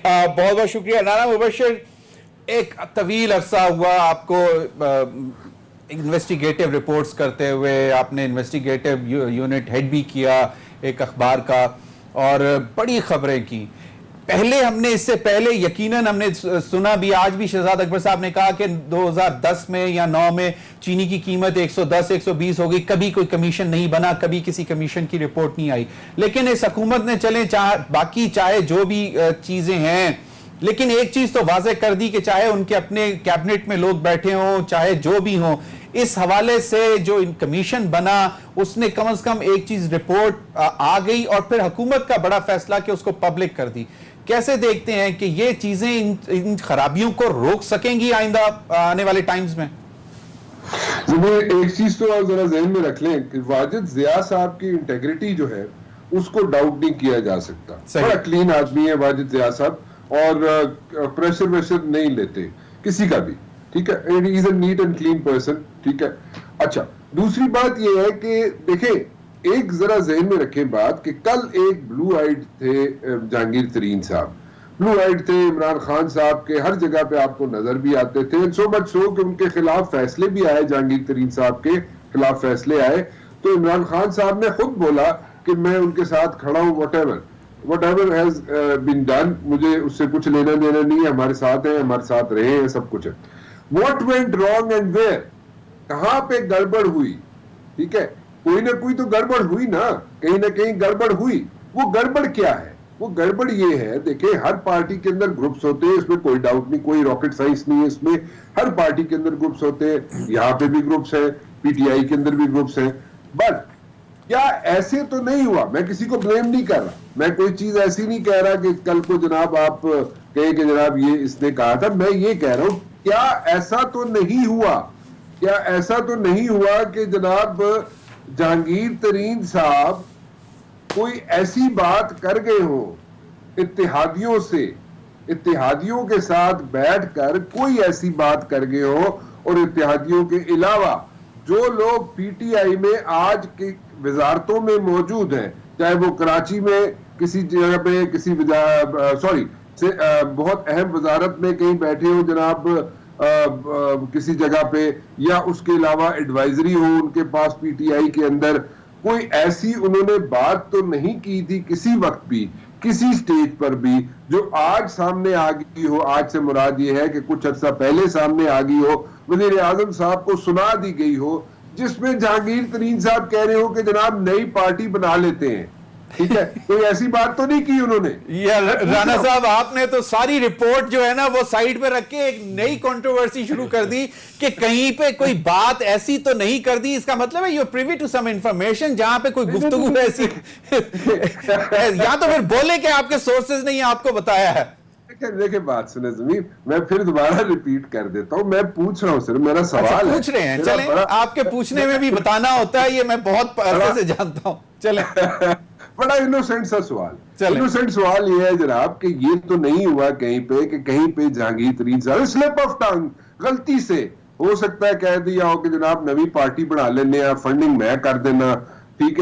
बहुत बहुत शुक्रिया राना मुबशर। एक तवील अरसा हुआ आपको इन्वेस्टिगेटिव रिपोर्ट्स करते हुए, आपने इन्वेस्टिगेटिव यूनिट हेड भी किया एक अखबार का और बड़ी खबरें की। पहले हमने इससे पहले यकीनन हमने सुना भी, आज भी शहजाद अकबर साहब ने कहा कि 2010 में या 9 में चीनी की कीमत 110-120 हो गई, कभी कोई कमीशन नहीं बना, कभी किसी कमीशन की रिपोर्ट नहीं आई। लेकिन इस हुकूमत ने चले बाकी चाहे जो भी चीजें हैं, लेकिन एक चीज तो वाज़ेह कर दी कि चाहे उनके अपने कैबिनेट में लोग बैठे हों, चाहे जो भी हों, इस हवाले से जो कमीशन बना उसने कम से कम एक चीज रिपोर्ट आ गई और फिर हुकूमत का बड़ा फैसला कि उसको पब्लिक कर दी। कैसे देखते हैं कि ये चीजें इन खराबियों को रोक सकेंगी आइंदा आने वाले टाइम्स में? एक चीज तो आप जरा जहन में रख लें कि वाजिद जिया साहब की इंटेग्रिटी जो है उसको डाउट नहीं किया जा सकता। बड़ा क्लीन आदमी है वाजिद जिया साहब और प्रेशर वेशर नहीं लेते किसी का भी, ठीक है। Is a neat and clean person, ठीक है। अच्छा, दूसरी बात यह है कि देखें, एक जरा जहन में रखें बात कि कल एक ब्लू आइड थे जहांगीर तरीन साहब, ब्लू आइड थे इमरान खान साहब के, हर जगह पे आपको नजर भी आते थे। सो मच सो कि उनके खिलाफ फैसले भी आए, जहांगीर तरीन साहब के खिलाफ फैसले आए तो इमरान खान साहब ने खुद बोला कि मैं उनके साथ खड़ा हूं, whatever has been done, मुझे उससे कुछ लेना देना नहीं है, हमारे साथ है, हमारे साथ रहे हैं, सब कुछ है। What went wrong and where, कहां पे गड़बड़ हुई, ठीक है। कोई ना कोई तो गड़बड़ हुई ना कहीं गड़बड़ हुई। वो गड़बड़ क्या है? वो गड़बड़ ये है, देखिए हर पार्टी के अंदर ग्रुप्स होते हैं, इसमें कोई डाउट नहीं, कोई रॉकेट साइंस नहीं है इसमें। हर पार्टी के अंदर ग्रुप्स होते हैं, यहाँ पे भी ग्रुप्स हैं, पीटीआई के अंदर भी ग्रुप्स हैं। बट क्या ऐसे तो नहीं हुआ? मैं किसी को ब्लेम नहीं कर रहा, मैं कोई चीज ऐसी नहीं कह रहा कि कल को जनाब आप कहें कि जनाब ये इसने कहा था। मैं ये कह रहा हूं, क्या ऐसा तो नहीं हुआ, क्या ऐसा तो नहीं हुआ कि जनाब जहांगीर तरीन साहब कोई ऐसी बात कर गए हो इत्तेहादियों से, इत्तेहादियों के साथ बैठकर कोई ऐसी बात कर गए हो, और इत्तेहादियों के अलावा जो लोग पीटीआई में आज की वजारतों में मौजूद हैं, चाहे वो कराची में किसी जगह पे किसी बहुत अहम वजारत में कहीं बैठे हो जनाब, किसी जगह पे, या उसके अलावा एडवाइजरी हो उनके पास पीटीआई के अंदर, कोई ऐसी उन्होंने बात तो नहीं की थी किसी वक्त भी, किसी स्टेज पर भी, जो आज सामने आ गई हो। आज से मुराद ये है कि कुछ अर्सा पहले सामने आ गई हो, वजीर आजम साहब को सुना दी गई हो, जिसमें जहांगीर तरीन साहब कह रहे हो कि जनाब नई पार्टी बना लेते हैं, ठीक है। कोई ऐसी बात तो नहीं की उन्होंने। राना साहब, आपने तो सारी रिपोर्ट जो है ना वो साइड पे रख के एक नई कंट्रोवर्सी शुरू कर दी कि कहीं पे कोई बात ऐसी तो नहीं कर दी। इसका मतलब है you privy to some information जहां पे कोई गुफ्तगू ऐसी या तो फिर बोले कि आपके सोर्सेज ने आपको बताया है। देखिए बात सुने जमीन, मैं फिर दोबारा रिपीट कर देता हूं, मैं पूछ रहा हूं सिर्फ, मेरा सवाल पूछ रहे हैं, चलें, आपके पूछने में भी बताना होता है, ये मैं बहुत अरसे से जानता हूं। चलें बड़ा इनोसेंट सा सवाल, इनोसेंट सवाल ये है जनाब कि ये तो नहीं हुआ कहीं पे कि कहीं पे जहांगीर तरीन साहब स्लिप ऑफ टंग, गलती से हो सकता है कह दिया हो कि जनाब नवी पार्टी बना लेने, फंडिंग मैं कर देना, ठीक है।